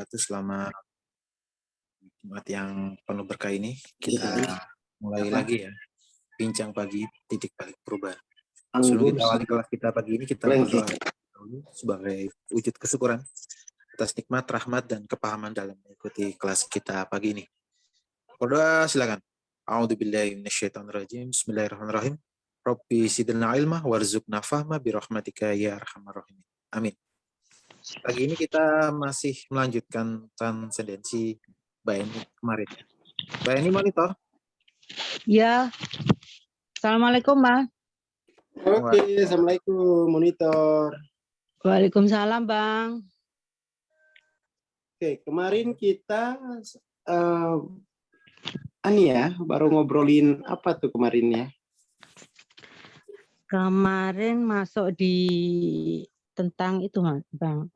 wabarakatuh. Selamat Jumat yang penuh berkah ini. Kita mulai lagi ya, bincang pagi, titik balik perubahan. Sebelum kita awali kelas kita pagi ini, kita berdoa dulu sebagai wujud kesyukuran atas nikmat, rahmat, dan kepahaman dalam mengikuti kelas kita pagi ini. Berdoa silakan. A'udzubillahi minasyaitonirrajim. Bismillahirrahmanirrahim. Rabbi zidna ilma warzuqna fahma birahmatika ya arhamar rahimin. Amin. Pagi ini kita masih melanjutkan transendensi Mbak Eni kemarin. Mbak Eni monitor? Ya. Assalamualaikum, Mas. Oke, Assalamualaikum, monitor. Waalaikumsalam, Bang. Oke, kemarin kita baru ngobrolin apa tuh kemarin ya? Kemarin masuk di tentang itu, Bang.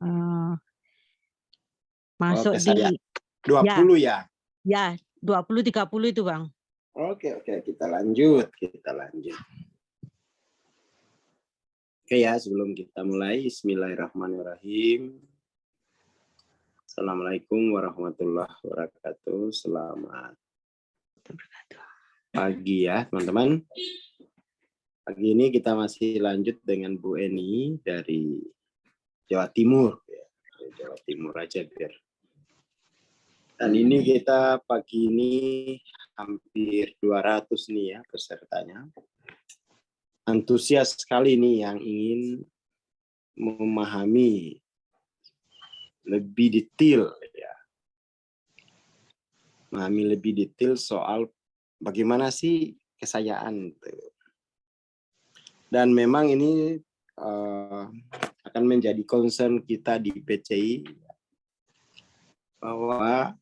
Masuk di 20 ya? Ya, 20-30 itu, Bang. Oke, kita lanjut. Oke ya, sebelum kita mulai, bismillahirrahmanirrahim. Assalamualaikum warahmatullahi wabarakatuh. Selamat pagi ya, teman-teman. Pagi ini kita masih lanjut dengan Bu Eni dari Jawa Timur. Ya. Dari Jawa Timur aja biar. Dan ini kita pagi ini hampir 200 nih ya pesertanya. Antusias sekali nih yang ingin memahami lebih detail ya. Memahami lebih detail soal bagaimana sih kesayaan itu. Dan memang ini akan menjadi concern kita di PCI bahwa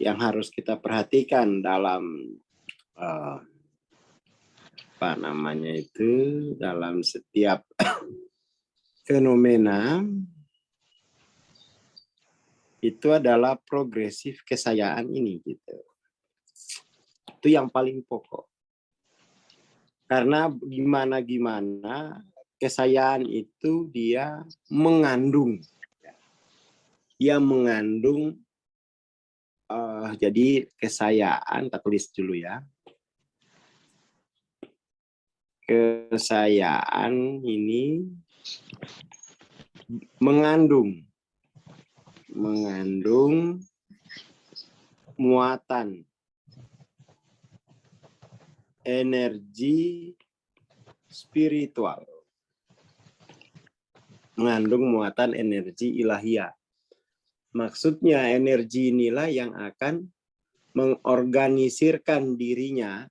yang harus kita perhatikan dalam dalam setiap fenomena itu adalah progresif kesayaan ini gitu. Itu yang paling pokok. Karena gimana kesayaan itu dia mengandung. Jadi kesayaan, kita tulis dulu ya. Kesayaan ini mengandung muatan energi spiritual, mengandung muatan energi ilahiyah. Maksudnya energi inilah yang akan mengorganisirkan dirinya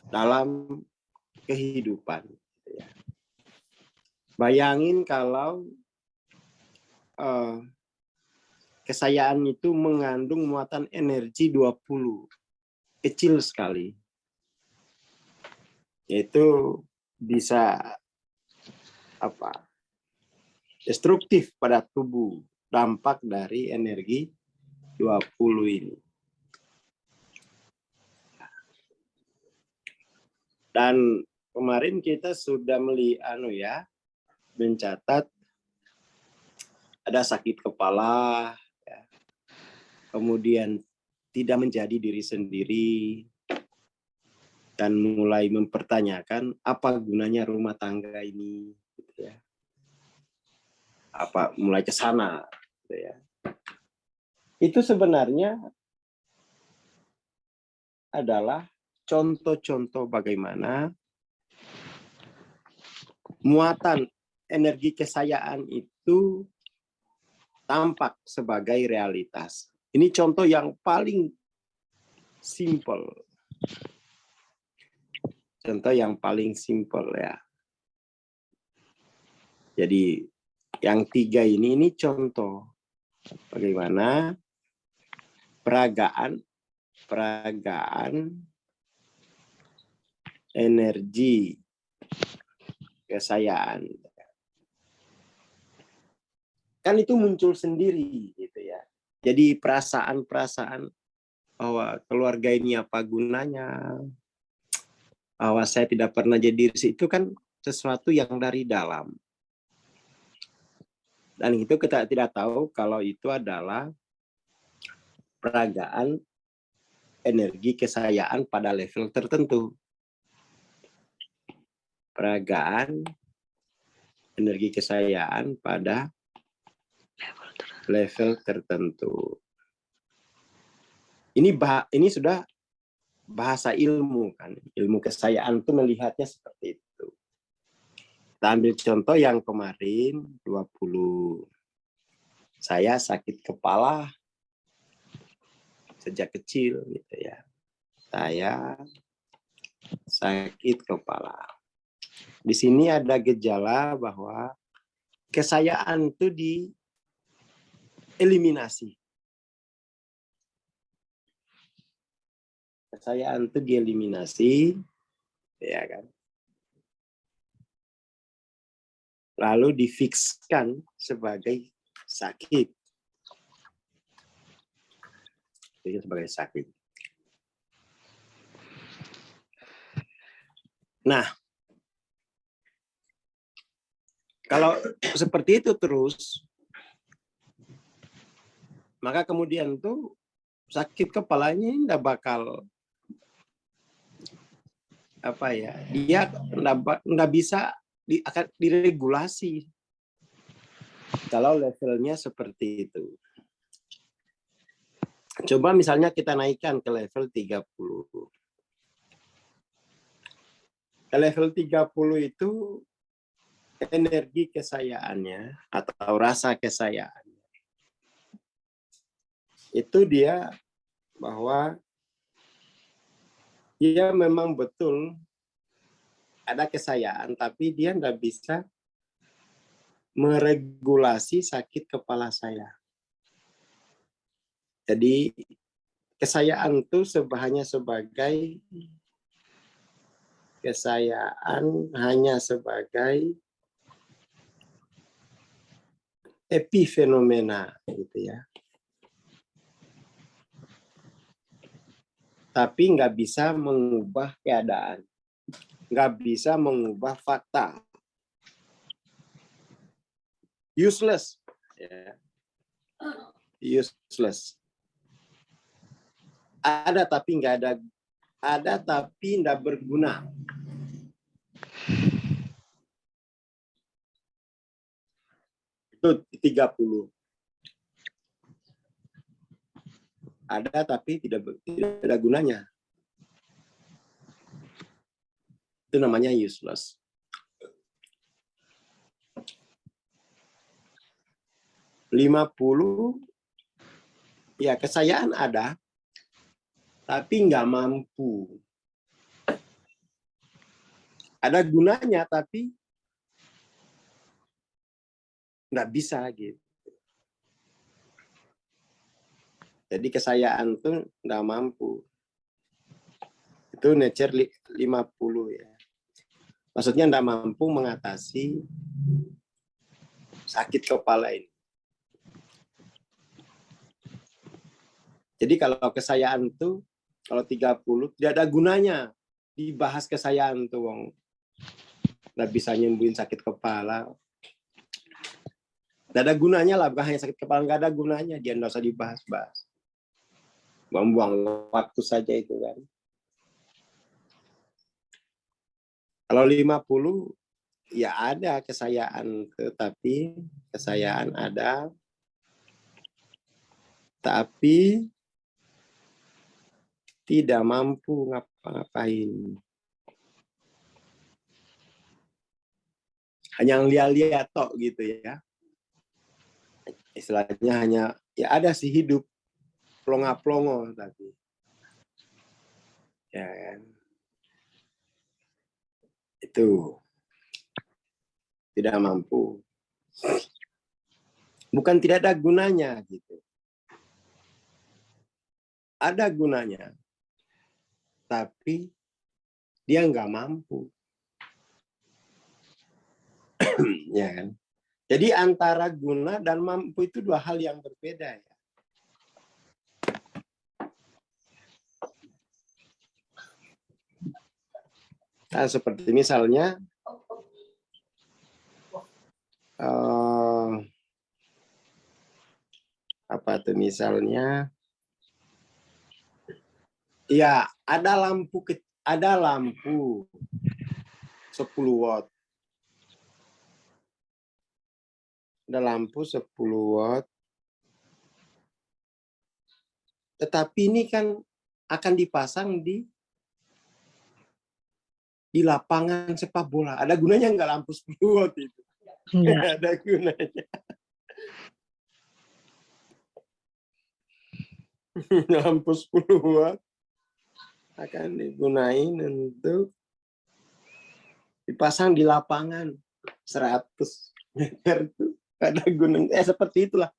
dalam kehidupan. Bayangin kalau kesayaan itu mengandung muatan energi 20. Kecil sekali. Itu bisa destruktif pada tubuh, dampak dari energi 20 ini. Dan kemarin kita sudah mencatat ada sakit kepala, ya. Kemudian tidak menjadi diri sendiri, dan mulai mempertanyakan apa gunanya rumah tangga ini, gitu ya. Mulai ke sana, gitu ya. Itu sebenarnya adalah contoh-contoh bagaimana muatan energi kesayaan itu tampak sebagai realitas. Ini contoh yang paling simple. Contoh yang paling simple ya. Jadi yang 3 ini contoh bagaimana peragaan energi kesayaan. Kan itu muncul sendiri gitu ya. Jadi perasaan-perasaan bahwa keluarga ini apa gunanya, bahwa saya tidak pernah jadi diri, itu kan sesuatu yang dari dalam. Dan itu kita tidak tahu kalau itu adalah peragaan energi kesayaan pada level tertentu. Peragaan energi kesayaan pada level tertentu. Ini sudah bahasa ilmu kan. Ilmu kesayaan itu melihatnya seperti itu. Kita ambil contoh yang kemarin 20. Saya sakit kepala sejak kecil gitu ya. Saya sakit kepala. Di sini ada gejala bahwa kesayaan itu dieliminasi. Kesayaan itu dieliminasi, ya kan? Lalu difikskan sebagai sakit. Sebagai sakit. Nah, kalau seperti itu terus, maka kemudian tuh sakit kepalanya tidak bakal dia nggak bisa akan diregulasi kalau levelnya seperti itu. Coba misalnya kita naikkan ke level 30. Ke level 30 itu energi kesayaannya atau rasa kesayaannya itu dia bahwa dia memang betul ada kesayaan, tapi dia nggak bisa meregulasi sakit kepala saya. Jadi kesayaan itu hanya sebagai epifenomena gitu ya. Tapi nggak bisa mengubah keadaan, nggak bisa mengubah fakta. Useless, ya. Useless. Ada tapi nggak berguna. Itu 30. Ada tapi tidak ada gunanya. Itu namanya useless. Lima 50, ya kesayaan ada, tapi nggak mampu. Ada gunanya, tapi nggak bisa gitu. Jadi kesayaan tuh nggak mampu. Itu nature 50 ya. Maksudnya nggak mampu mengatasi sakit kepala ini. Jadi kalau kesayaan tuh, kalau 30 tidak ada gunanya dibahas kesayaan tuh, wong. Nggak bisa nyembuhin sakit kepala. Nggak ada gunanya lah, bukan hanya sakit kepala, nggak ada gunanya, dia nggak usah dibahas-bahas. Membuang waktu saja itu kan. Kalau 50, ya ada kesayaan, tetapi kesayaan ada, tapi tidak mampu ngapa-ngapain. Hanya lihat-lihat tok gitu ya. Istilahnya hanya, ya ada sih hidup, plonga-plongo tapi. Ya kan. Itu. Tidak mampu. Bukan tidak ada gunanya gitu. Ada gunanya. Tapi dia nggak mampu. Ya kan? Jadi antara guna dan mampu itu dua hal yang berbeda ya. Nah, seperti misalnya misalnya, ya ada lampu 10 watt. Ada lampu 10 watt. Tetapi ini kan akan dipasang di lapangan sepak bola. Ada gunanya nggak lampu 10 watt itu? Enggak. Ada gunanya. Lampu 10 watt akan digunain untuk dipasang di lapangan 100 meter tuh. Ada gunanya. Seperti itulah.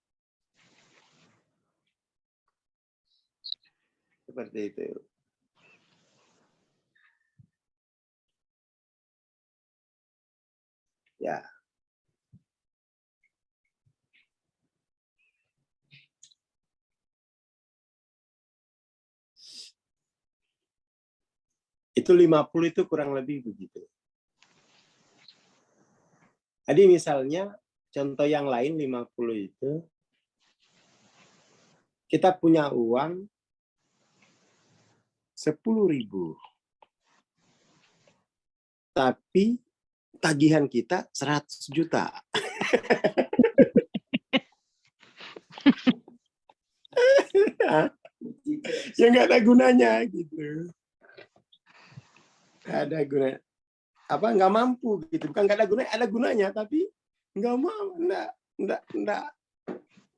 Seperti itu. Ya. Itu 50 itu kurang lebih begitu. Jadi misalnya contoh yang lain 50 itu kita punya uang 10.000. Tapi tagihan kita 100 juta. Ya nggak ada gunanya gitu. Nggak ada gunanya. Apa nggak mampu gitu, bukan nggak ada gunanya, ada gunanya tapi nggak mau, nggak,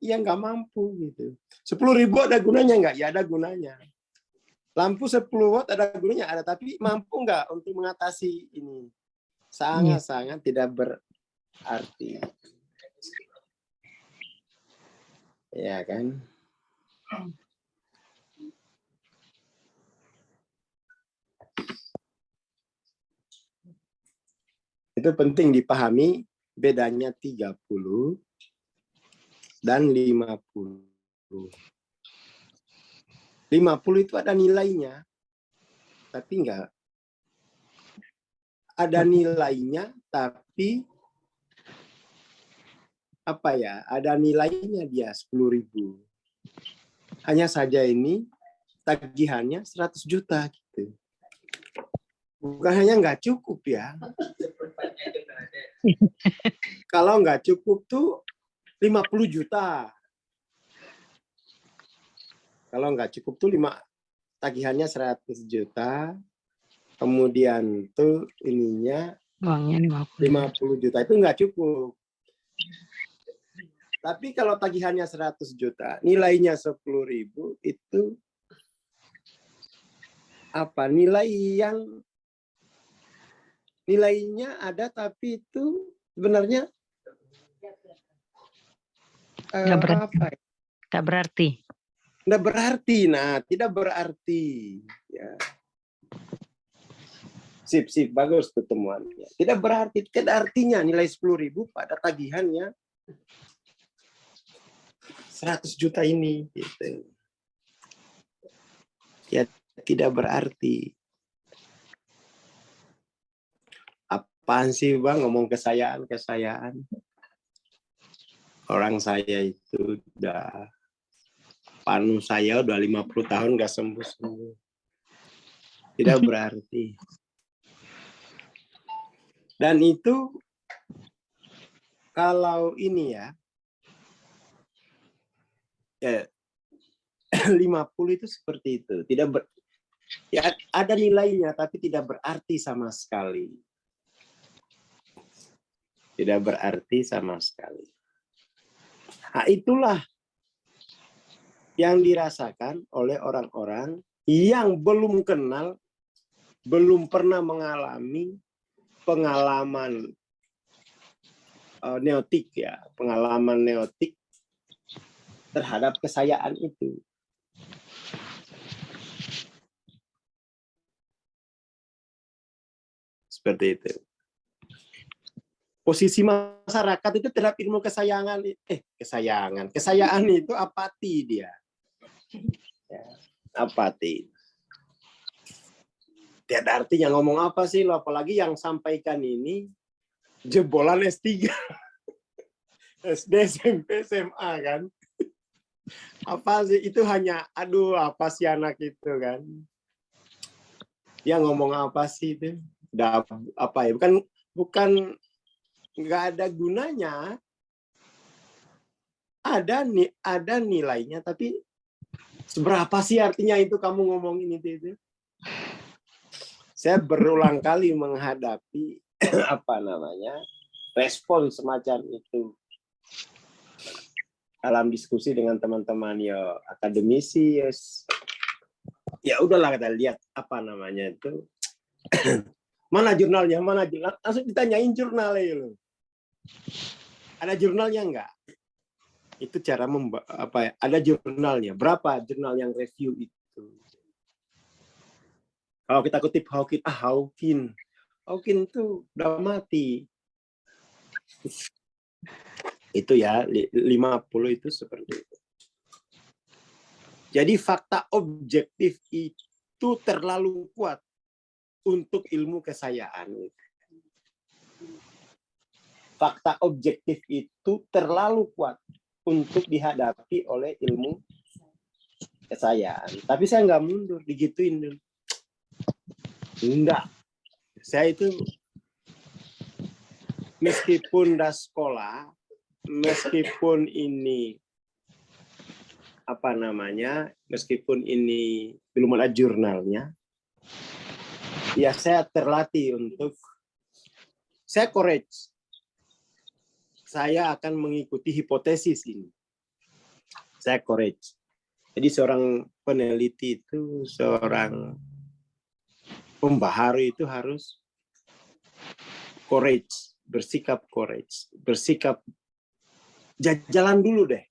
ya nggak mampu gitu. 10.000 ada gunanya nggak? Ya ada gunanya. Lampu 10 watt ada gunanya, ada, tapi mampu nggak untuk mengatasi ini? Sangat-sangat tidak berarti. Ya kan? Itu penting dipahami bedanya 30 dan 50. 50 itu ada nilainya, tapi enggak. Ada nilainya, tapi apa ya? Ada nilainya dia 10.000. Hanya saja ini tagihannya 100 juta gitu. Bukan hanya nggak cukup ya. Kalau nggak cukup tuh 50 juta. Kalau nggak cukup tuh tagihannya 100 juta. Kemudian tuh ininya Uangnya 50 juta itu nggak cukup. Tapi kalau tagihannya 100 juta, nilainya 10.000 itu apa? Nilainya ada, tapi itu sebenarnya apa? Tidak berarti. Tidak berarti. Nah, tidak berarti. Ya. Sip, bagus pertemuannya. Tidak berarti, tidak artinya nilai 10.000 pada tagihannya 100 juta ini. Gitu. Ya, tidak berarti. Apaan sih Bang ngomong kesayaan? Orang saya itu udah panu saya udah 50 tahun nggak sembuh-sembuh. Tidak berarti. Dan itu kalau ini ya 50 itu seperti itu. Ya, ada nilainya tapi tidak berarti sama sekali. Tidak berarti sama sekali. Nah, itulah yang dirasakan oleh orang-orang yang belum kenal, belum pernah mengalami pengalaman neotik ya, pengalaman neotik terhadap kesayaan itu. Seperti itu. Posisi masyarakat itu terhadap ilmu kesayaan itu apati dia. Ya, apati. Tidak artinya ngomong apa sih lo, apalagi yang sampaikan ini jebolan S3. SD, SMP, SMA kan. Apa sih itu, hanya aduh apa sih anak itu kan. Dia ngomong apa sih itu? Udah apa ya? Bukan nggak ada gunanya. Ada nilainya, tapi seberapa sih artinya itu kamu ngomongin itu? Saya berulang kali menghadapi apa namanya respon semacam itu dalam diskusi dengan teman-teman ya akademisi. Ya udahlah, kita lihat apa namanya itu. Mana jurnalnya, langsung ditanyain jurnalnya loh. Ada jurnalnya enggak? Itu cara apa ya? Ada jurnalnya. Berapa jurnal yang review itu? Kalau kita kutip Hawking itu udah mati. Itu ya 50 itu seperti itu. Jadi fakta objektif itu terlalu kuat untuk ilmu kesayaan. Fakta objektif itu terlalu kuat untuk dihadapi oleh ilmu kesayaan. Tapi saya nggak mundur, digituin dulu. Enggak. Saya itu meskipun udah sekolah, meskipun ini apa namanya, meskipun ini belum ada jurnalnya, ya saya terlatih untuk saya courage. Saya akan mengikuti hipotesis ini. Saya courage. Jadi seorang peneliti itu, seorang pembaharu itu harus courage, bersikap courage, bersikap jalan dulu deh.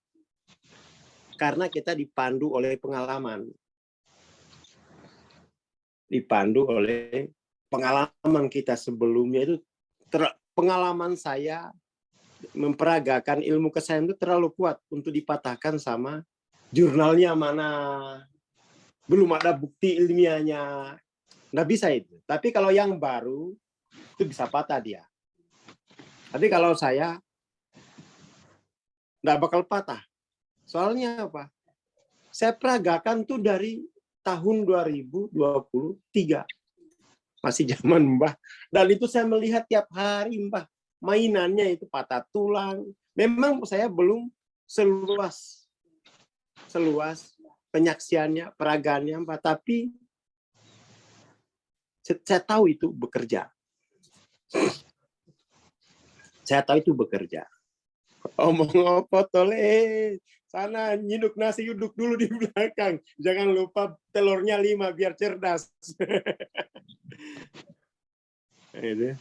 Karena kita dipandu oleh pengalaman. Dipandu oleh pengalaman kita sebelumnya itu. Pengalaman saya memperagakan ilmu kesayaan itu terlalu kuat untuk dipatahkan sama jurnalnya mana. Belum ada bukti ilmiahnya. Nggak bisa itu. Tapi kalau yang baru, itu bisa patah dia. Tapi kalau saya, nggak bakal patah. Soalnya apa? Saya peragakan tuh dari tahun 2023. Masih zaman Mbah. Dan itu saya melihat tiap hari Mbah. Mainannya itu patah tulang. Memang saya belum seluas penyaksiannya, peragaannya Mbah. Tapi saya tahu itu bekerja. Saya tahu itu bekerja. Omong apa tole? Sana nyiduk nasi uduk dulu di belakang. Jangan lupa telurnya 5 biar cerdas. Itu.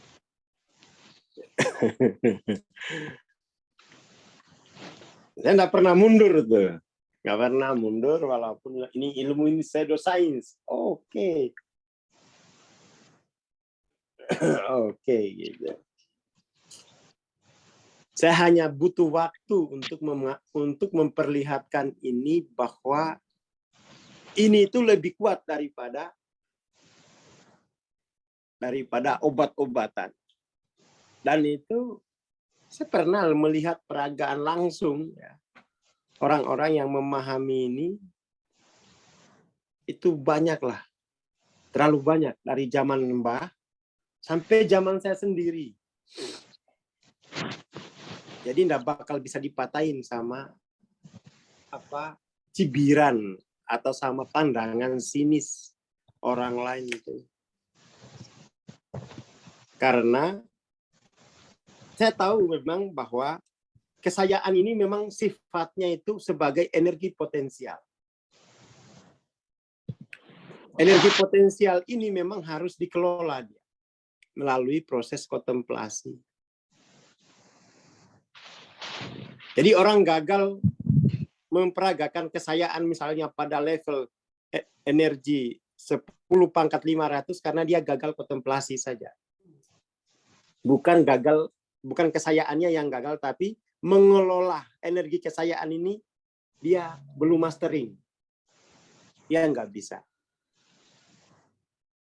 Saya nggak pernah mundur tuh. Nggak pernah mundur walaupun ini ilmu ini pseudoscience. Oke. Oke gitu. Saya hanya butuh waktu untuk memperlihatkan ini bahwa ini itu lebih kuat daripada obat-obatan. Dan itu saya pernah melihat peragaan langsung ya. Orang-orang yang memahami ini itu banyaklah. Terlalu banyak dari zaman Mbah sampai zaman saya sendiri. Jadi tidak bakal bisa dipatahin sama cibiran atau sama pandangan sinis orang lain itu. Karena saya tahu memang bahwa kesayaan ini memang sifatnya itu sebagai energi potensial. Energi potensial ini memang harus dikelola dia melalui proses kontemplasi. Jadi orang gagal memperagakan kesayaan misalnya pada level energi 10 pangkat 500 karena dia gagal kontemplasi saja. Bukan kesayaannya yang gagal, tapi mengelola energi kesayaan ini dia belum mastering. Dia nggak bisa.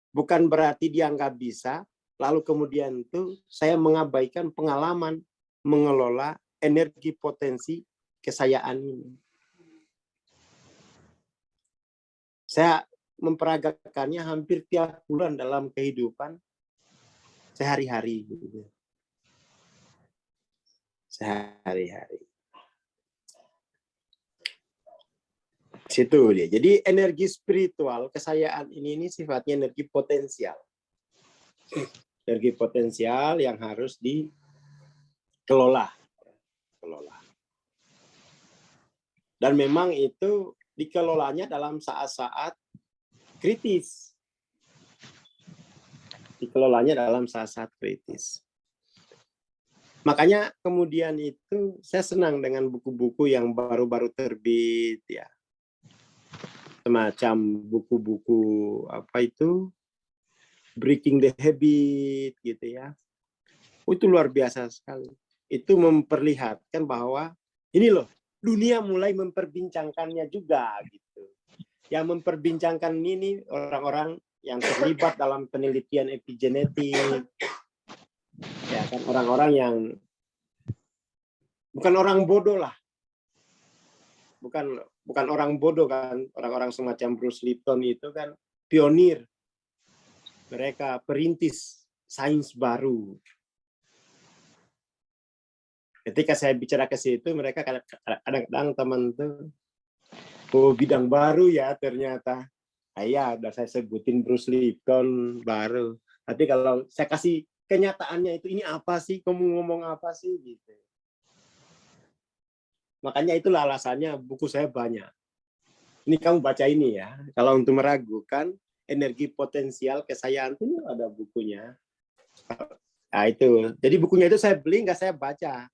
Bukan berarti dia nggak bisa, lalu kemudian itu saya mengabaikan pengalaman mengelola energi potensi kesayaan ini. Saya memperagakannya hampir tiap bulan dalam kehidupan sehari-hari. Gitu. Sehari-hari. Situ dia. Jadi energi spiritual, kesayaan ini sifatnya energi potensial. Energi potensial yang harus dikelola. Dan memang itu dikelolanya dalam saat-saat kritis. Dikelolanya dalam saat-saat kritis. Makanya kemudian itu saya senang dengan buku-buku yang baru-baru terbit ya. Semacam buku-buku apa itu Breaking the Habit gitu ya. Itu luar biasa sekali. Itu memperlihatkan bahwa ini loh, dunia mulai memperbincangkannya juga gitu. Yang memperbincangkan ini orang-orang yang terlibat dalam penelitian epigenetik. Ya kan, orang-orang yang bukan orang bodoh lah. Bukan orang bodoh kan, orang-orang semacam Bruce Lipton itu kan pionir. Mereka perintis sains baru. Ketika saya bicara ke situ, mereka kadang-kadang teman tuh, oh bidang baru ya ternyata. Ya, udah saya sebutin Bruce Lipton baru. Tapi kalau saya kasih kenyataannya itu, ini apa sih? Kamu ngomong apa sih? Gitu. Makanya itulah alasannya buku saya banyak. Ini kamu baca ini ya. Kalau untuk meragukan energi potensial kesayaan itu ada bukunya. Nah itu. Jadi bukunya itu saya beli, nggak saya baca.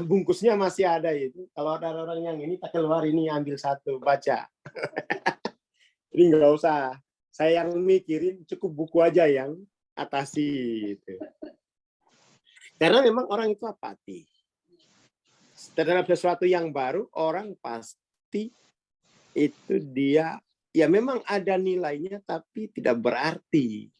Bungkusnya masih ada itu. Kalau ada orang yang ini tak keluar ini ambil satu baca. Jadi nggak usah. Saya yang mikirin cukup buku aja yang atasi itu. Karena memang orang itu apati. Terhadap sesuatu yang baru, orang pasti itu dia, ya memang ada nilainya, tapi tidak berarti.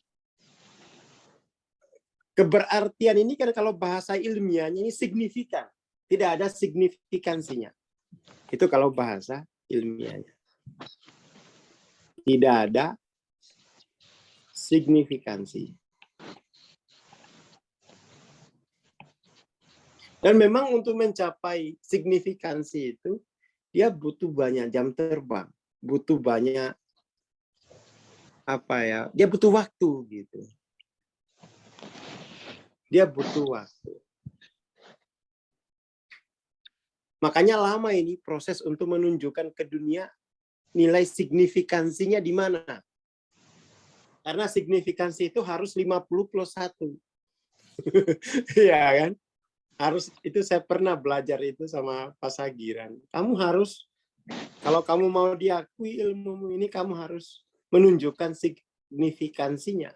Keberartian ini kan kalau bahasa ilmiahnya ini signifikan. Tidak ada signifikansinya. Itu kalau bahasa ilmiahnya. Tidak ada signifikansi. Dan memang untuk mencapai signifikansi itu, dia butuh banyak jam terbang, butuh banyak dia butuh waktu gitu. Dia butuh waktu. Makanya lama ini proses untuk menunjukkan ke dunia nilai signifikansinya di mana. Karena signifikansi itu harus 50+1. Iya kan? Harus, itu saya pernah belajar itu sama Pak Sagiran. Kamu harus, kalau kamu mau diakui ilmumu ini, kamu harus menunjukkan signifikansinya.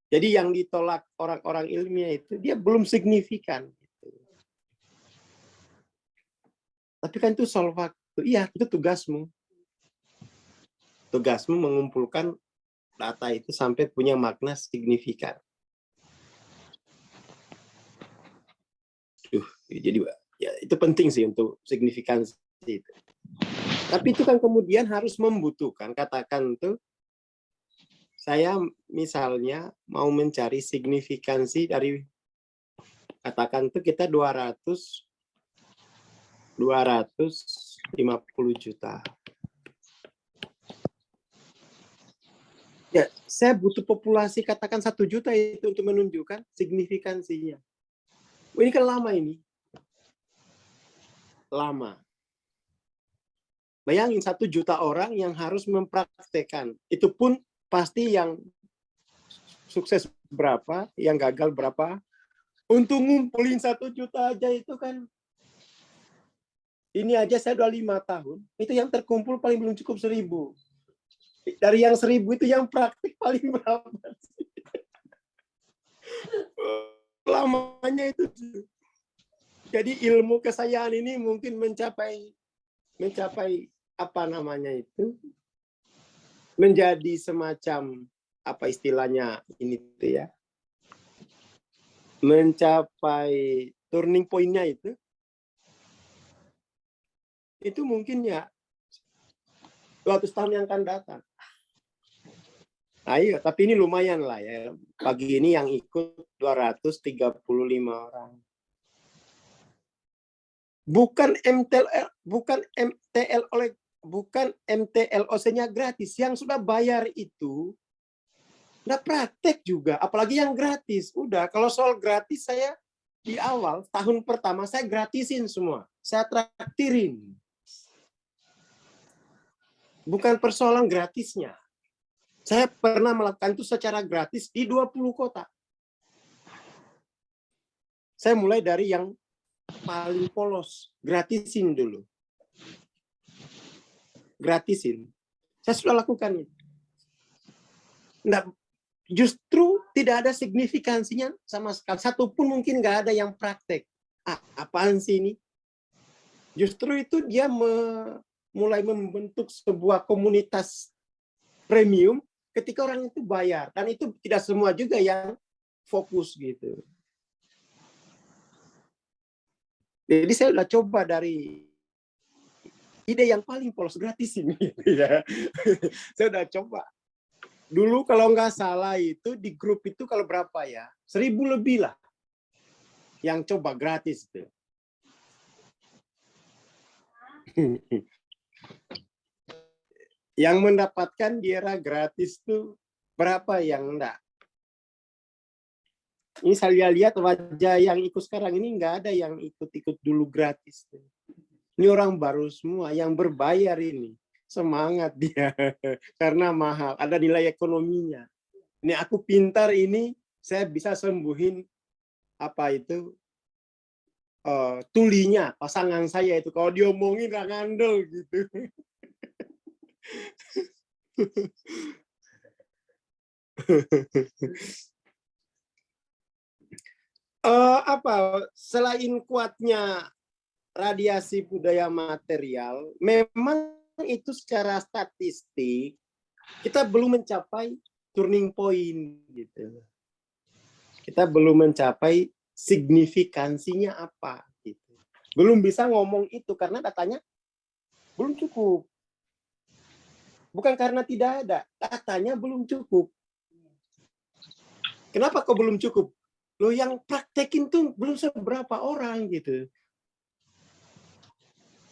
Jadi yang ditolak orang-orang ilmiah itu, dia belum signifikan. Tapi kan itu soal waktu. Iya, itu tugasmu. Tugasmu mengumpulkan data itu sampai punya makna signifikan. Jadi ya, itu penting sih untuk signifikansi itu. Tapi itu kan kemudian harus membutuhkan, katakan tuh, saya misalnya mau mencari signifikansi dari, katakan tuh kita 250 juta. Ya, saya butuh populasi katakan 1 juta itu untuk menunjukkan signifikansinya. Ini kan lama ini. Lama. Bayangin 1 juta orang yang harus mempraktekkan. Itu pun pasti yang sukses berapa, yang gagal berapa. Untuk ngumpulin 1 juta aja itu kan, ini aja saya udah 5 tahun. Itu yang terkumpul paling belum cukup 1000. Dari yang 1000 itu yang praktik paling berapa sih? Lamanya itu. Jadi ilmu kesayaan ini mungkin mencapai apa namanya itu, menjadi semacam apa istilahnya ini tuh ya, mencapai turning point-nya itu mungkin ya 200 tahun yang akan datang. Ayo, tapi ini lumayan lah ya. Pagi ini yang ikut 235 orang. Bukan MTLOC-nya gratis. Yang sudah bayar itu udah praktek juga, apalagi yang gratis. Udah, kalau soal gratis saya di awal tahun pertama saya gratisin semua. Saya traktirin. Bukan persoalan gratisnya. Saya pernah melakukan itu secara gratis di 20 kota. Saya mulai dari yang paling polos, gratisin dulu. Gratisin. Saya sudah lakukan itu. Nggak, justru tidak ada signifikansinya sama sekali. Satu pun mungkin nggak ada yang praktek. Apaan sih ini? Justru itu dia mulai membentuk sebuah komunitas premium ketika orang itu bayar. Dan itu tidak semua juga yang fokus gitu. Jadi saya udah coba dari ide yang paling polos, gratis ini. Gitu ya. Saya udah coba. Dulu kalau nggak salah itu di grup itu kalau berapa ya? 1000 lebih lah yang coba gratis itu. Yang mendapatkan di era gratis itu berapa yang enggak? Ini saya lihat wajah yang ikut sekarang ini nggak ada yang ikut-ikut dulu gratis. Ini orang baru semua yang berbayar ini. Semangat dia karena mahal, ada nilai ekonominya. Ini aku pintar ini, saya bisa sembuhin apa itu tulinya pasangan saya itu kalau diomongin nggak ngandel gitu. Selain kuatnya radiasi budaya material, memang itu secara statistik kita belum mencapai turning point gitu. Kita belum mencapai signifikansinya apa gitu. Belum bisa ngomong itu karena datanya belum cukup. Bukan karena tidak ada, datanya belum cukup. Kenapa kok belum cukup? Loh yang praktekin tuh belum seberapa orang gitu.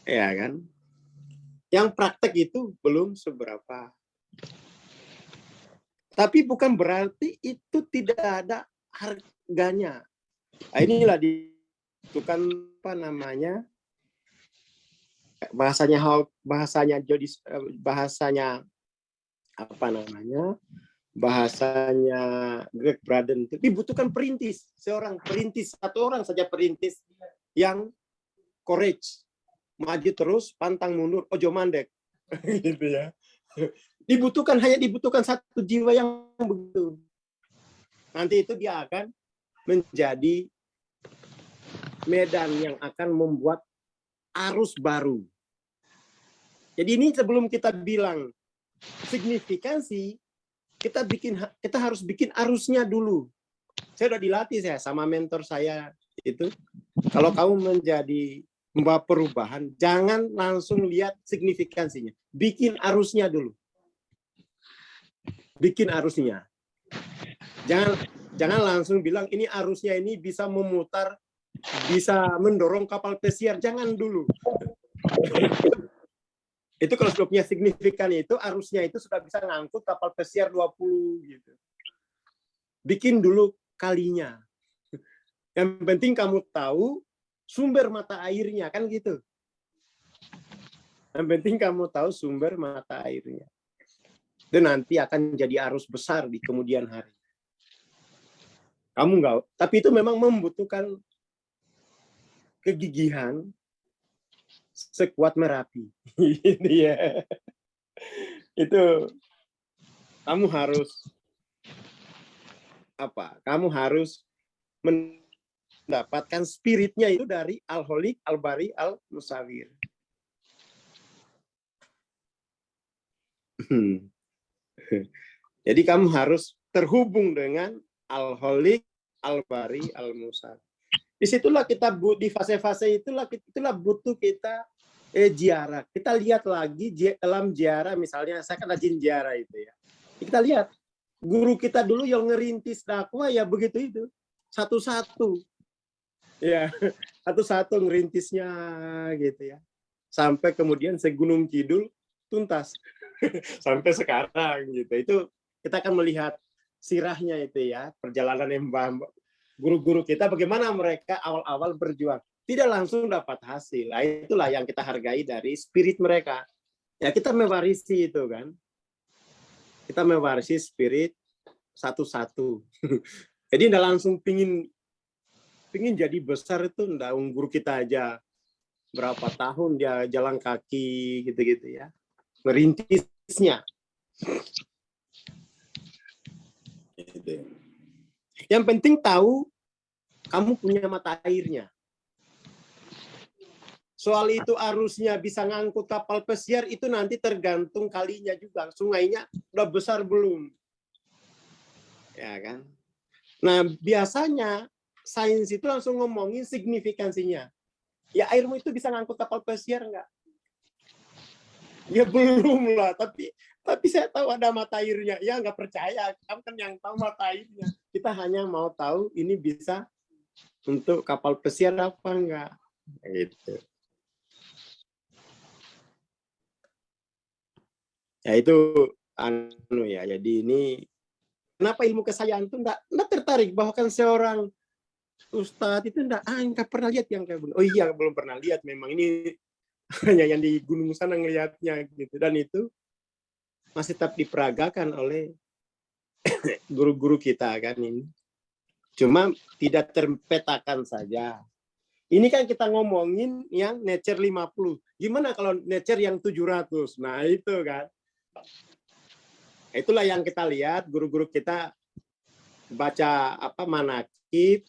Ya kan? Yang praktek itu belum seberapa. Tapi bukan berarti itu tidak ada harganya. Nah, inilah dibutuhkan apa namanya? Bahasanya apa namanya? Bahasanya Greg Braden itu dibutuhkan perintis, satu orang saja perintis yang courage, maju terus, pantang mundur, ojo mandek, gitu ya. Hanya dibutuhkan satu jiwa yang begitu. Nanti itu dia akan menjadi medan yang akan membuat arus baru. Jadi ini sebelum kita bilang signifikansi, kita harus bikin arusnya dulu. Saya udah dilatih sama mentor saya itu. Kalau kamu menjadi membawa perubahan, jangan langsung lihat signifikansinya. Bikin arusnya dulu. Bikin arusnya. Jangan langsung bilang ini arusnya ini bisa memutar, bisa mendorong kapal pesiar. Jangan dulu. Itu kalau sebelumnya signifikan itu arusnya itu sudah bisa ngangkut kapal pesiar 20 gitu. Bikin dulu kalinya. Yang penting kamu tahu sumber mata airnya kan gitu. Yang penting kamu tahu sumber mata airnya. Itu nanti akan jadi arus besar di kemudian hari. Kamu enggak, tapi itu memang membutuhkan kegigihan sekuat Merapi. Ya. Itu kamu harus apa? Kamu harus mendapatkan spiritnya itu dari Al-Holik, Al-Bari, Al-Musawir. Jadi kamu harus terhubung dengan Al-Holik, Al-Bari, Al-Musawir. Disitulah kita di fase-fase itulah butuh kita ziarah. Kita lihat lagi dalam ziarah, misalnya saya kan rajin ziarah itu ya. Kita lihat guru kita dulu yang ngerintis dakwah ya begitu itu, satu-satu, ya satu-satu ngerintisnya gitu ya, sampai kemudian segunung kidul tuntas sampai sekarang gitu. Itu kita akan melihat sirahnya itu ya, perjalanan guru-guru kita bagaimana mereka awal-awal berjuang tidak langsung dapat hasil. Nah, itulah yang kita hargai dari spirit mereka. Ya kita mewarisi itu kan. Kita mewarisi spirit satu-satu. Jadi tidak langsung pingin jadi besar itu, enggak, guru kita aja berapa tahun dia jalan kaki gitu-gitu ya. Merintisnya. Yang penting tahu kamu punya mata airnya. Soal itu arusnya bisa ngangkut kapal pesiar itu nanti tergantung kalinya juga, sungainya udah besar belum, ya kan? Nah biasanya sains itu langsung ngomongin signifikansinya. Ya airmu itu bisa ngangkut kapal pesiar nggak? Ya belum lah, tapi saya tahu ada mata airnya. Ya nggak percaya, kamu kan yang tahu mata airnya. Kita hanya mau tahu ini bisa untuk kapal pesiar apa enggak, gitu. Ya itu ya. Jadi ini kenapa ilmu kesayaan itu enggak tertarik, bahkan seorang ustadz itu enggak pernah lihat yang kayak begini. Oh iya, belum pernah lihat, memang ini hanya yang di gunung sana ngelihatnya gitu. Dan itu masih tetap diperagakan oleh guru-guru kita kan ini. Cuma tidak terpetakan saja. Ini kan kita ngomongin yang nature 50. Gimana kalau nature yang 700? Nah, itu kan. Itulah yang kita lihat guru-guru kita baca manakib.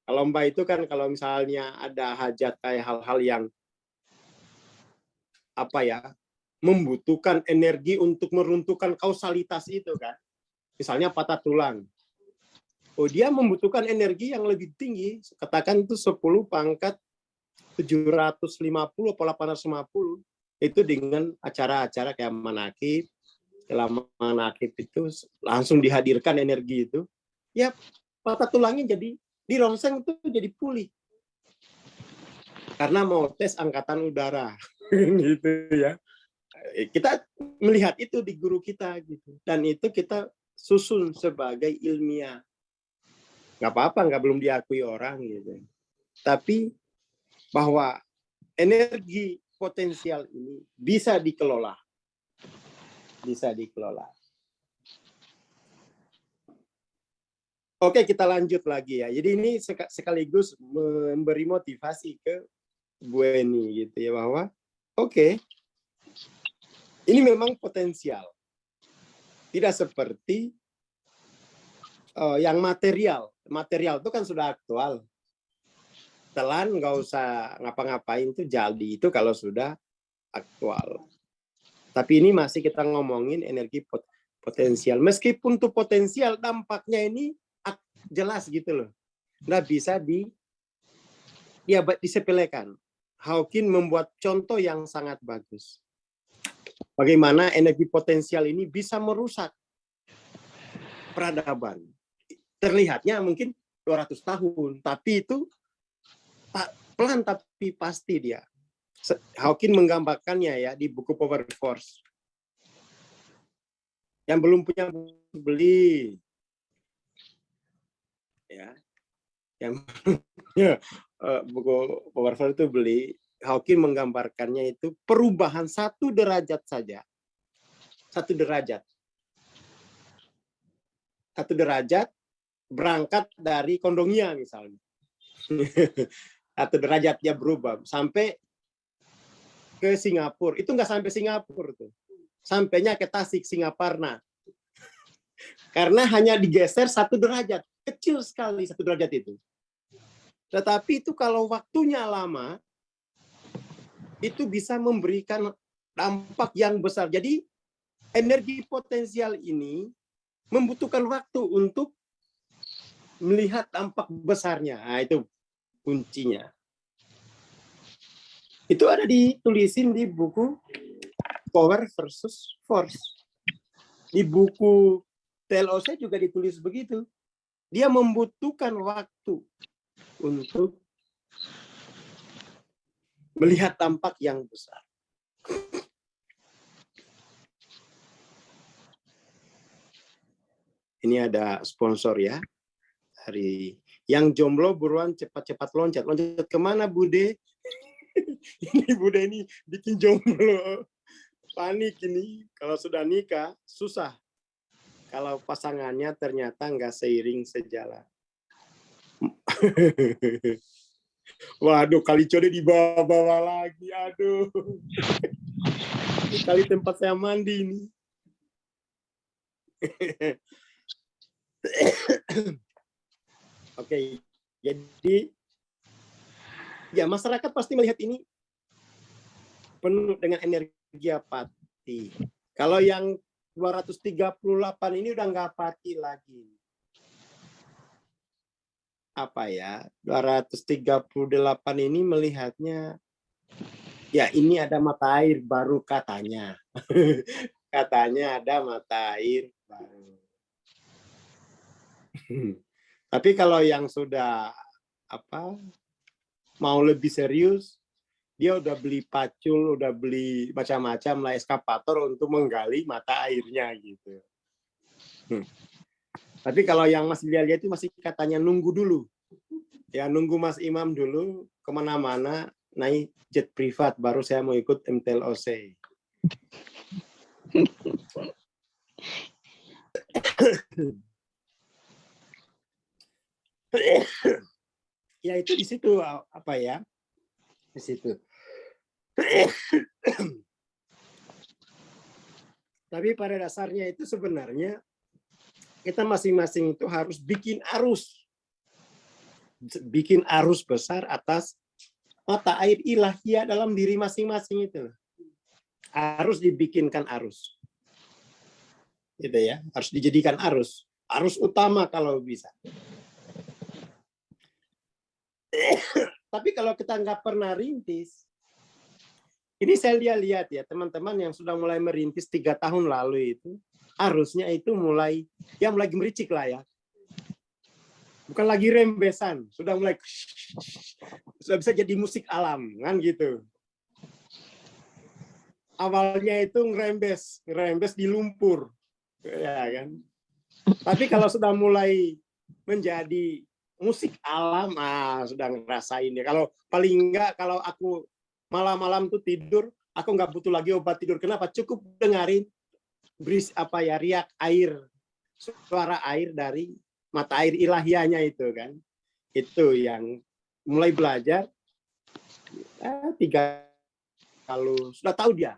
Kalau Mbak itu kan kalau misalnya ada hajat kayak hal-hal yang membutuhkan energi untuk meruntuhkan kausalitas itu kan. Misalnya patah tulang. Oh, dia membutuhkan energi yang lebih tinggi, katakan itu 10 pangkat 750 atau 850. Itu dengan acara-acara kayak manakib. Dalam manakib itu langsung dihadirkan energi itu. Ya, patah tulangnya jadi dirongseng itu jadi pulih. Karena mau tes angkatan udara. Gitu ya. Kita melihat itu di guru kita gitu. Dan itu kita susun sebagai ilmiah. Nggak apa-apa, nggak belum diakui orang gitu. Tapi bahwa energi potensial ini bisa dikelola. Bisa dikelola. Oke, kita lanjut lagi ya. Jadi ini sekaligus memberi motivasi ke Bu Eni gitu ya, bahwa oke, ini memang potensial. Tidak seperti yang material. Material itu kan sudah aktual. Telan nggak usah ngapa-ngapain tuh jadi itu kalau sudah aktual. Tapi ini masih kita ngomongin energi potensial. Meskipun tuh potensial, dampaknya ini jelas gitu loh. Nggak bisa disepelekan. Hawking membuat contoh yang sangat bagus. Bagaimana energi potensial ini bisa merusak peradaban. Terlihatnya mungkin 200 tahun, tapi itu pelan tapi pasti dia. Hawking menggambarkannya ya di buku Power Force. Yang belum punya beli. Ya. Yang buku Power Force itu beli. Hawking menggambarkannya itu perubahan 1 derajat saja. 1 derajat. 1 derajat berangkat dari kondongnya misalnya. 1 derajat dia berubah sampai ke Singapura. Itu nggak sampai Singapura tuh. Sampainya ke Tasik, Singaparna. Karena hanya digeser 1 derajat. Kecil sekali 1 derajat itu. Tetapi itu kalau waktunya lama, itu bisa memberikan dampak yang besar. Jadi energi potensial ini membutuhkan waktu untuk melihat dampak besarnya. Nah, itu kuncinya. Itu ada ditulisin di buku Power versus Force. Di buku TLOC juga ditulis begitu. Dia membutuhkan waktu untuk melihat dampak yang besar. Ini ada sponsor ya. Dari yang jomblo buruan cepat-cepat loncat. Loncat kemana Bude? Ini Bude ini bikin jomblo. Panik ini. Kalau sudah nikah, susah. Kalau pasangannya ternyata nggak seiring sejalan. Waduh, kali code dibawa-bawa lagi. Aduh. Ini kali tempat saya mandi ini. Oke, jadi ya masyarakat pasti melihat ini penuh dengan energi apati. Kalau yang 238 ini udah nggak apati lagi. Apa ya, 238 ini melihatnya, ya ini ada mata air baru katanya. Katanya ada mata air baru. Tapi kalau yang sudah mau lebih serius, dia udah beli pacul, udah beli macam-macam lah eskapator untuk menggali mata airnya gitu. Tapi kalau yang Mas lihat itu masih katanya nunggu dulu. Ya nunggu Mas Imam dulu kemana-mana naik jet privat, baru saya mau ikut MTLOC. Ya itu di situ di situ. Tapi pada dasarnya itu sebenarnya kita masing-masing itu harus bikin arus besar atas mata air ilahiyah dalam diri masing-masing itu. Harus dibikinkan arus. Gitu ya, harus dijadikan arus utama kalau bisa. Tapi kalau kita nggak pernah rintis, ini saya lihat ya teman-teman yang sudah mulai merintis 3 tahun lalu itu, arusnya itu mulai gemericik lah ya. Bukan lagi rembesan, sudah bisa jadi musik alam kan gitu. Awalnya itu ngerembes di lumpur, ya kan. Tapi kalau sudah mulai menjadi musik alam, sudah ngerasain ya. Kalau paling enggak, kalau aku malam-malam tuh tidur, aku nggak butuh lagi obat tidur. Kenapa? Cukup dengarin riak air, suara air dari mata air ilahiyahnya itu kan. Itu yang mulai belajar 3 kalau sudah tahu dia.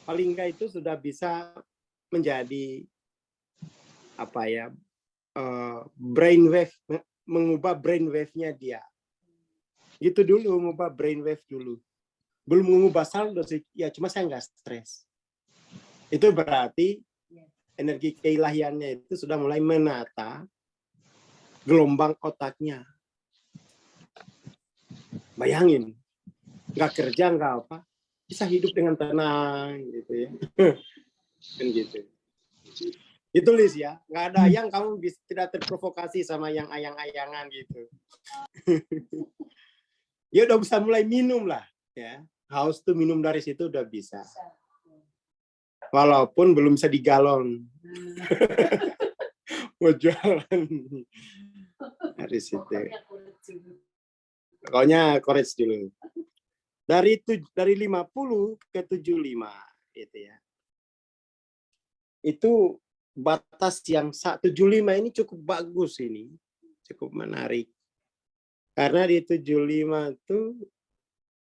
Paling enggak itu sudah bisa menjadi brainwave, mengubah brainwave-nya dia. Gitu dulu, mengubah brainwave dulu. Belum mengubah saldo sih, ya cuma saya nggak stres. Itu berarti energi keilahiannya itu sudah mulai menata gelombang otaknya. Bayangin, nggak kerja, nggak apa, bisa hidup dengan tenang gitu ya. Kan gitu. Ditulis ya, nggak ada yang kamu tidak terprovokasi sama yang ayang-ayangan gitu. Ya udah bisa mulai minum lah ya. Haus tuh minum dari situ udah bisa. Walaupun belum bisa digalon. Mau jualan dari situ. Pokoknya courage dulu. Dari 50 ke 75 gitu ya. Itu batas yang 75 ini cukup bagus ini. Cukup menarik. Karena di 75 itu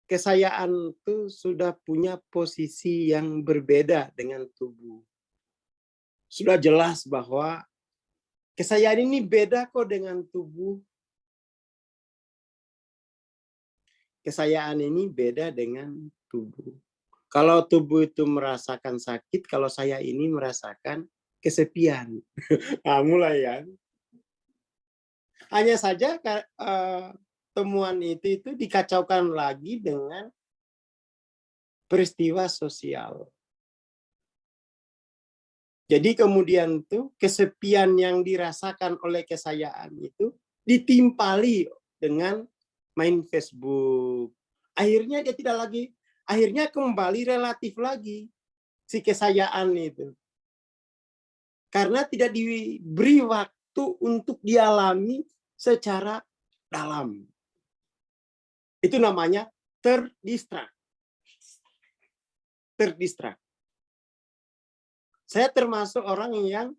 kesayaan itu sudah punya posisi yang berbeda dengan tubuh. Sudah jelas bahwa kesayaan ini beda kok dengan tubuh. Kesayaan ini beda dengan tubuh. Kalau tubuh itu merasakan sakit, kalau saya ini merasakan kesepian. Mulai ya. Hanya saja pertemuan itu dikacaukan lagi dengan peristiwa sosial. Jadi kemudian tuh kesepian yang dirasakan oleh Kesayaan itu ditimpali dengan main Facebook. Akhirnya dia tidak lagi, akhirnya kembali relatif lagi si Kesayaan itu. Karena tidak diberi waktu untuk dialami secara dalam. Itu namanya terdistrak. Terdistrak. Saya termasuk orang yang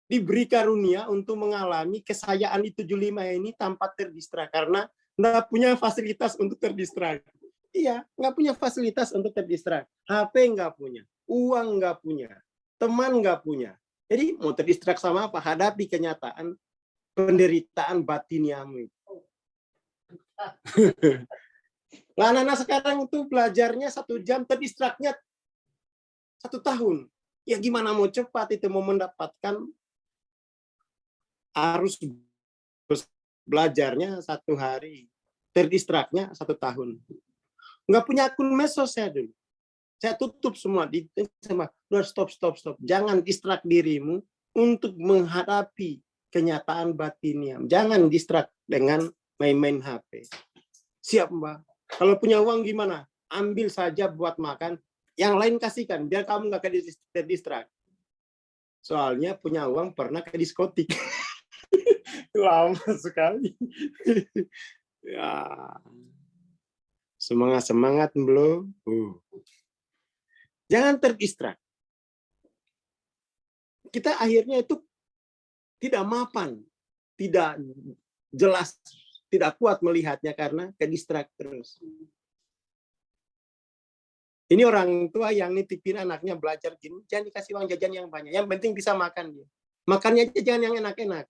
diberi karunia untuk mengalami Kesayaan di 75 ini tanpa terdistrak. Karena nggak punya fasilitas untuk terdistrak. Iya, nggak punya fasilitas untuk terdistrak. HP nggak punya, uang nggak punya, teman nggak punya. Jadi mau terdistrak sama apa? Hadapi kenyataan penderitaan batiniamu. Nah, anak-anak sekarang itu belajarnya 1 jam, terdistraknya 1 tahun. Ya gimana mau cepat itu mau mendapatkan harus belajarnya 1 hari, terdistraknya 1 tahun. Nggak punya akun medsos saya dulu. Saya tutup semua. Udah stop. Jangan distrak dirimu untuk menghadapi kenyataan batiniam. Jangan distrak dengan main-main HP. Siap, Mbak. Kalau punya uang gimana? Ambil saja buat makan. Yang lain kasihkan, biar kamu nggak terdistrak. Soalnya punya uang pernah ke diskotik. Lama sekali. Ya. Semangat belum? Jangan terdistrak. Kita akhirnya itu tidak mapan, tidak jelas, tidak kuat melihatnya karena kedistrak terus. Ini orang tua yang nitipin anaknya belajar gini, jangan dikasih uang jajan yang banyak. Yang penting bisa makan dia. Makannya aja jangan yang enak-enak.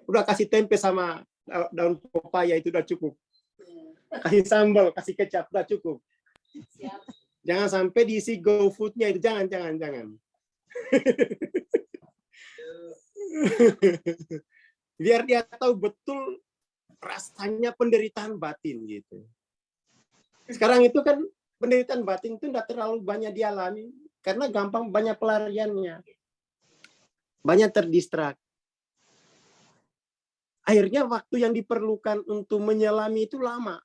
Udah kasih tempe sama daun pepaya itu udah cukup. Kasih sambal, kasih kecap udah cukup. Jangan sampai diisi GoFood-nya itu, jangan. Biar dia tahu betul rasanya penderitaan batin gitu. Sekarang itu kan penderitaan batin itu tidak terlalu banyak dialami karena gampang banyak pelariannya. Banyak terdistrak. Akhirnya waktu yang diperlukan untuk menyelami itu lama.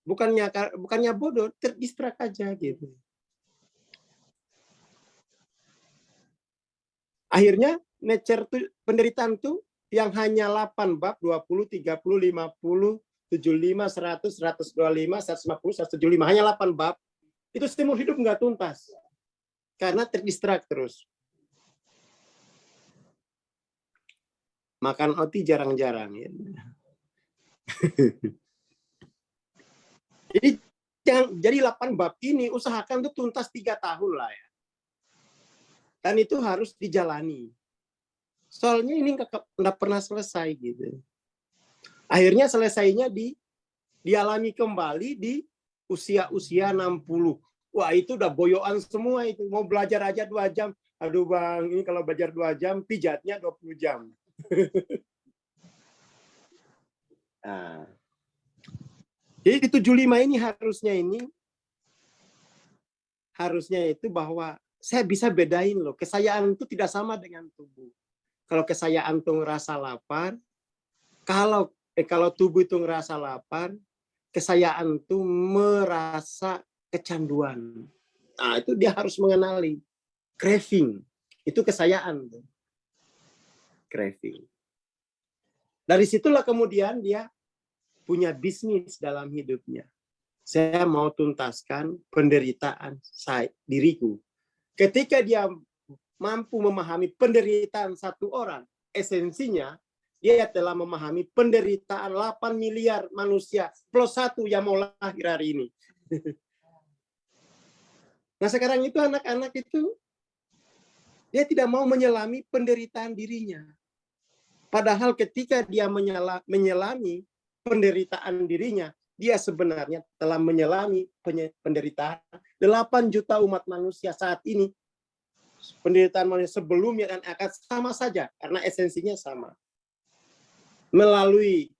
Bukannya bodoh, terdistrak aja gitu. Akhirnya nature penderitaan itu yang hanya 8 bab, 20, 30, 50, 75, 100, 125, 150, 175, hanya 8 bab, itu seumur hidup nggak tuntas. Karena terdistrak terus. Makan roti jarang-jarang. Ya. Jadi 8 bab ini usahakan itu tuntas 3 tahun lah ya. Dan itu harus dijalani. Soalnya ini nggak pernah selesai gitu. Akhirnya selesainya dialami kembali di usia 60. Wah, itu udah boyoan semua itu. Mau belajar aja 2 jam. Aduh Bang, ini kalau belajar 2 jam, pijatnya 20 jam. Nah. Jadi di 75 ini harusnya itu bahwa saya bisa bedain loh. Kesayaan itu tidak sama dengan tubuh. Kalau kesayaan itu ngerasa lapar, kalau tubuh itu ngerasa lapar, kesayaan itu merasa kecanduan. Nah, itu dia harus mengenali craving. Itu kesayaan. Craving. Dari situlah kemudian dia punya bisnis dalam hidupnya. Saya mau tuntaskan penderitaan diriku. Ketika dia mampu memahami penderitaan 1 orang, esensinya dia telah memahami penderitaan 8 miliar manusia plus 1 yang mau lahir hari ini. Nah sekarang itu anak-anak itu dia tidak mau menyelami penderitaan dirinya. Padahal ketika dia menyelami penderitaan dirinya, dia sebenarnya telah menyelami penderitaan 8 juta umat manusia saat ini. Penderitaan manusia sebelumnya dan akan sama saja karena esensinya sama. Melalui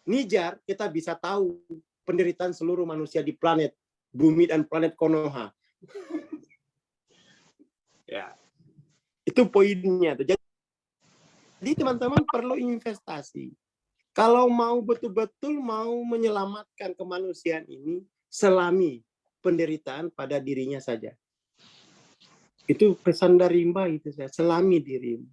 Nijar, kita bisa tahu penderitaan seluruh manusia di planet bumi dan planet Konoha. Ya, itu poinnya. Jadi teman-teman perlu investasi. Kalau mau betul-betul mau menyelamatkan kemanusiaan ini, selami penderitaan pada dirinya saja. Itu pesan dari Mbak itu saya, selami dirimu.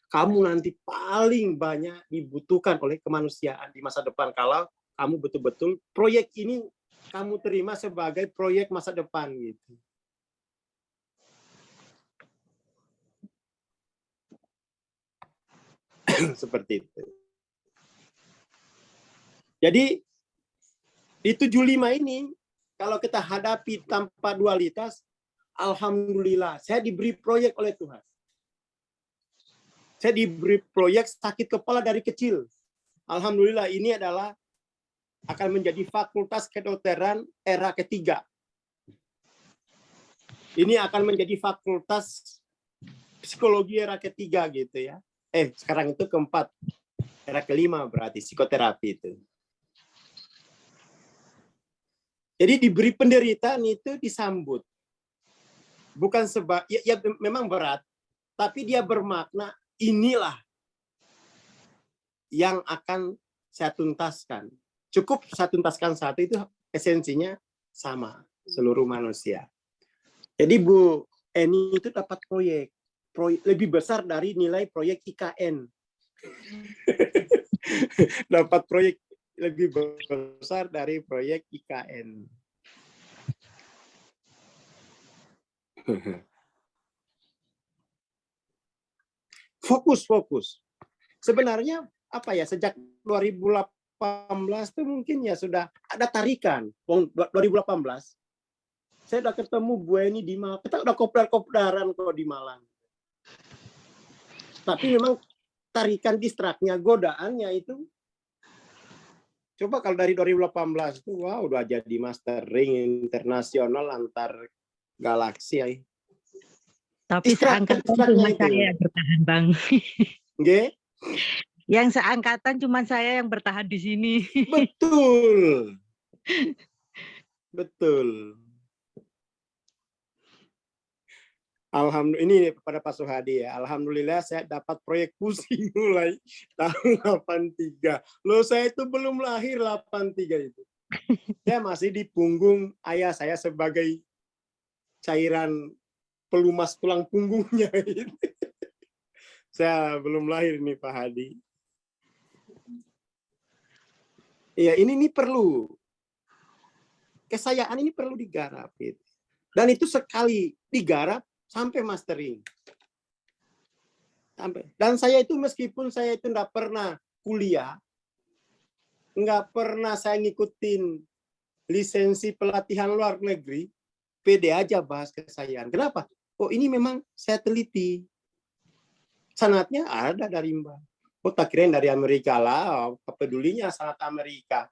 Kamu nanti paling banyak dibutuhkan oleh kemanusiaan di masa depan kalau kamu betul-betul proyek ini kamu terima sebagai proyek masa depan gitu. Seperti itu. Jadi di 75 ini kalau kita hadapi tanpa dualitas, alhamdulillah saya diberi proyek oleh Tuhan. Saya diberi proyek sakit kepala dari kecil. Alhamdulillah ini adalah akan menjadi fakultas kedokteran era ketiga. Ini akan menjadi fakultas psikologi era ketiga gitu ya. Sekarang itu keempat. Era kelima berarti psikoterapi itu. Jadi diberi penderitaan itu disambut. Bukan ya memang berat, tapi dia bermakna inilah yang akan saya tuntaskan. Cukup saya tuntaskan satu, itu esensinya sama seluruh manusia. Jadi Bu Eni itu dapat proyek lebih besar dari nilai proyek IKN. Dapat proyek lebih besar dari proyek IKN. Fokus. Sebenarnya apa ya, sejak 2018 itu mungkin ya sudah ada tarikan. 2018 saya udah ketemu Bu Eni di Malang. Kita udah kopdar-kopdaran kok di Malang. Tapi memang tarikan distraknya, godaannya itu. Coba kalau dari 2018 itu, wow, udah jadi mastering internasional antar galaksi ya. Tapi seangkatan cuma saya yang bertahan, Bang. Nggih? Yang seangkatan cuma saya yang bertahan di sini. Betul. Betul. Alhamdulillah, ini pada Pak Suhadi ya. Alhamdulillah saya dapat proyek pusing mulai tahun 83. Loh, saya itu belum lahir 83 itu. Saya masih di punggung ayah saya sebagai cairan pelumas tulang punggungnya. Saya belum lahir nih Pak Hadi. Iya, ini perlu. Kesayaan ini perlu digarap. Gitu. Dan itu sekali digarap sampai mastering. Dan saya itu meskipun saya itu nggak pernah kuliah, nggak pernah saya ngikutin lisensi pelatihan luar negeri, pede aja bahas kesayaan. Kenapa? Oh, ini memang saya teliti. Sanatnya ada dari Mbak. Oh, tak kirain dari Amerika lah. Kepedulinya sanat Amerika.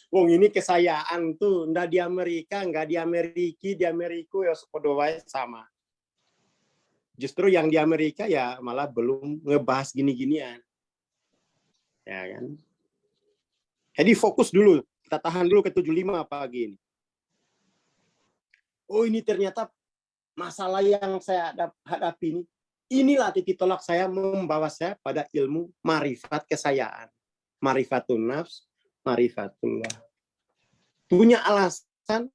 Wong ini kesayaan tuh, nggak di Amerika, nggak di Amerika, di Amerika ya sama. Justru yang di Amerika ya malah belum ngebahas gini-ginian. Ya kan? Jadi fokus dulu, kita tahan dulu ke 75 pagi ini. Oh, ini ternyata masalah yang saya hadapi ini. Inilah titik tolak saya membawa saya pada ilmu marifat kesayaan. Marifatun nafs, marifatullah. Punya alasan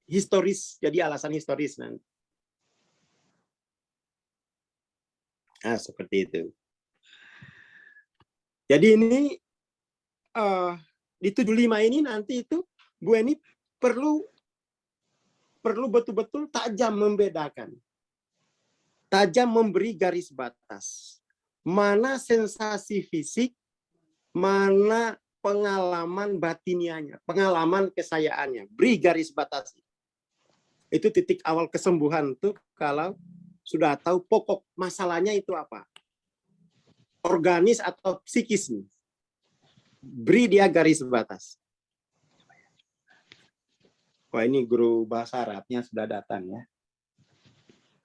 historis, jadi alasan historis nanti. Nah, seperti itu. Jadi ini di 75 ini nanti itu Bu Eni perlu betul-betul tajam membedakan. Tajam memberi garis batas. Mana sensasi fisik, mana pengalaman batinianya, pengalaman kesayaannya. Beri garis batas. Itu titik awal kesembuhan tuh kalau sudah tahu pokok masalahnya itu apa. Organis atau psikis. Beri dia garis batas. Wah, ini guru bahasa Arabnya sudah datang ya.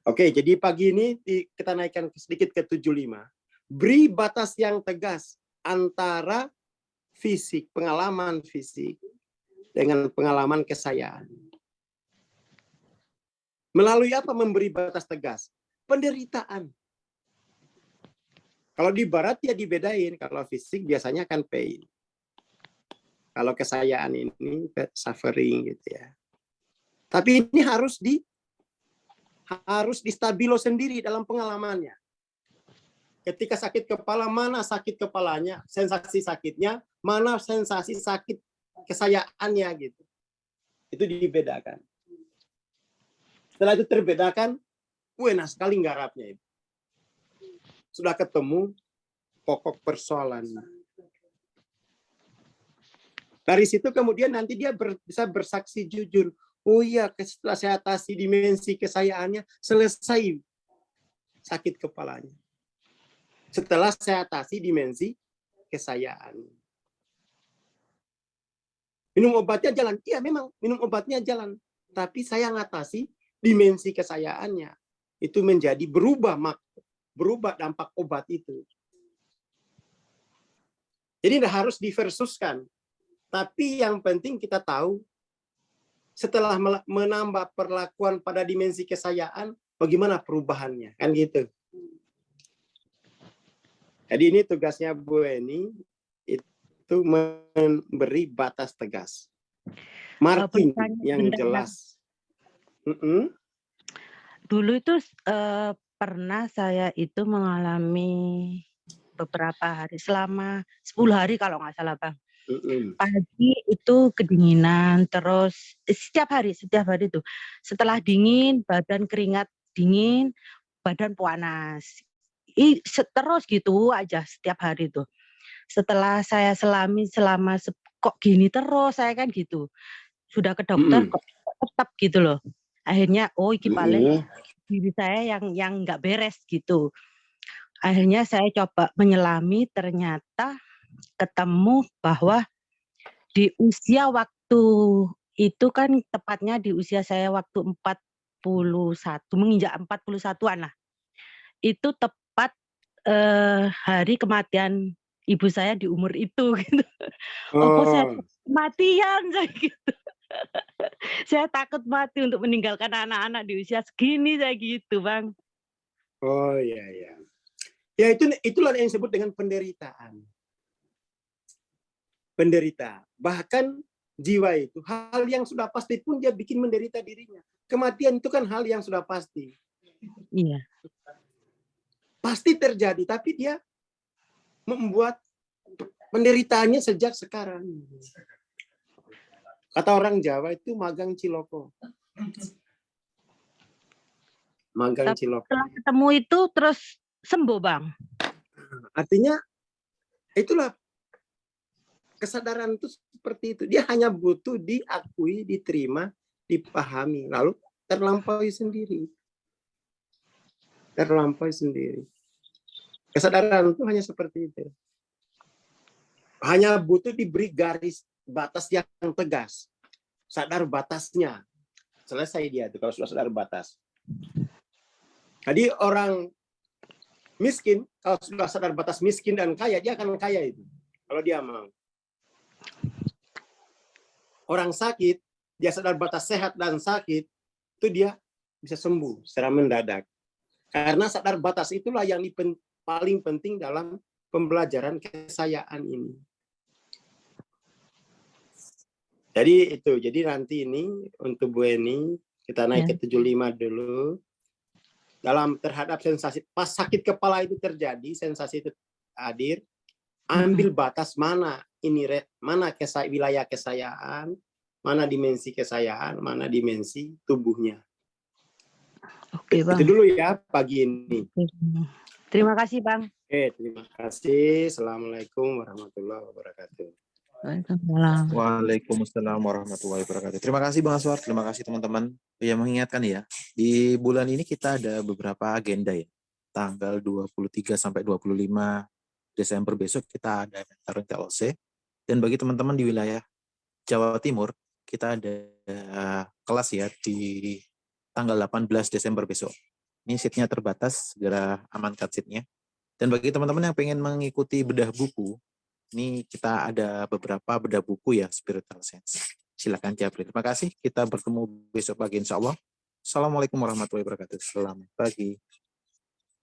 Oke, jadi pagi ini kita naikkan sedikit ke 75. Beri batas yang tegas antara fisik, pengalaman fisik dengan pengalaman kesayaan. Melalui apa memberi batas tegas? Penderitaan. Kalau di barat ya dibedain, kalau fisik biasanya kan pain. Kalau kesayaan ini suffering gitu ya. Tapi ini harus distabilo sendiri dalam pengalamannya. Ketika sakit kepala, mana sakit kepalanya, sensasi sakitnya, mana sensasi sakit kesayaannya gitu. Itu dibedakan. Setelah itu terbedakan, enak sekali nggarapnya itu. Sudah ketemu pokok persoalan. Dari situ kemudian nanti dia bisa bersaksi jujur. Oh iya, setelah saya atasi dimensi kesayaannya, selesai sakit kepalanya. Setelah saya atasi dimensi kesayaan. Minum obatnya jalan. Iya memang minum obatnya jalan. Tapi saya ngatasi dimensi kesayaannya. Itu menjadi berubah dampak obat itu. Jadi tidak harus diversuskan. Tapi yang penting kita tahu setelah menambah perlakuan pada dimensi kesayaan, bagaimana perubahannya. Kan gitu. Jadi ini tugasnya Bu Eni, itu memberi batas tegas. Marking yang jelas. Dulu itu pernah saya itu mengalami beberapa hari, selama 10 hari kalau nggak salah Bang. Pagi itu kedinginan, terus setiap hari itu. Setelah dingin, badan keringat dingin, badan panas. Terus gitu aja setiap hari itu. Setelah saya selami selama kok gini terus saya kan gitu. Sudah ke dokter kok tetap gitu loh. Akhirnya ini paling diri saya yang nggak beres gitu. Akhirnya saya coba menyelami, ternyata ketemu bahwa di usia waktu itu kan tepatnya di usia saya waktu 41, menginjak 41-an lah. Itu tepat hari kematian ibu saya di umur itu gitu. Saya kematian saya gitu. Saya takut mati untuk meninggalkan anak-anak di usia segini saya gitu, Bang. Oh iya ya. Ya itulah yang disebut dengan penderitaan. Penderita. Bahkan jiwa itu hal yang sudah pasti pun dia bikin menderita dirinya. Kematian itu kan hal yang sudah pasti. Iya. Pasti terjadi, tapi dia membuat penderitaannya sejak sekarang. Kata orang Jawa itu magang ciloko. Magang ciloko. Setelah ketemu itu terus sembuh, Bang. Artinya itulah kesadaran itu seperti itu. Dia hanya butuh diakui, diterima, dipahami, lalu terlampaui sendiri. Terlampaui sendiri. Kesadaran itu hanya seperti itu. Hanya butuh diberi garis batas yang tegas. Sadar batasnya. Selesai dia itu kalau sudah sadar batas. Jadi orang miskin, kalau sudah sadar batas miskin dan kaya, dia akan kaya itu. Kalau dia mau. Orang sakit, dia sadar batas sehat dan sakit, itu dia bisa sembuh secara mendadak. Karena sadar batas itulah yang paling penting dalam pembelajaran kesayaan ini. Jadi nanti ini untuk Bu Eni, kita naik ke 75 dulu. Dalam terhadap sensasi, pas sakit kepala itu terjadi, sensasi itu hadir, ambil batas mana wilayah kesayaan, mana dimensi kesayaan, mana dimensi tubuhnya. Oke, Bang. Itu dulu ya pagi ini. Terima kasih, Bang. Terima kasih. Assalamualaikum warahmatullahi wabarakatuh. Waalaikumsalam warahmatullahi wabarakatuh. Terima kasih Bang Aswar, terima kasih teman-teman. Ya mengingatkan ya, di bulan ini kita ada beberapa agenda ya. Tanggal 23 sampai 25 Desember besok kita ada mentoring TLC. Dan bagi teman-teman di wilayah Jawa Timur, kita ada kelas ya di tanggal 18 Desember besok. Ini seatnya terbatas, segera amankan seatnya. Dan bagi teman-teman yang pengen mengikuti bedah buku, Ini kita ada beberapa beda buku ya, spiritual sense. Silakan Japri. Terima kasih. Kita bertemu besok pagi insya Allah. Assalamualaikum warahmatullahi wabarakatuh. Selamat pagi.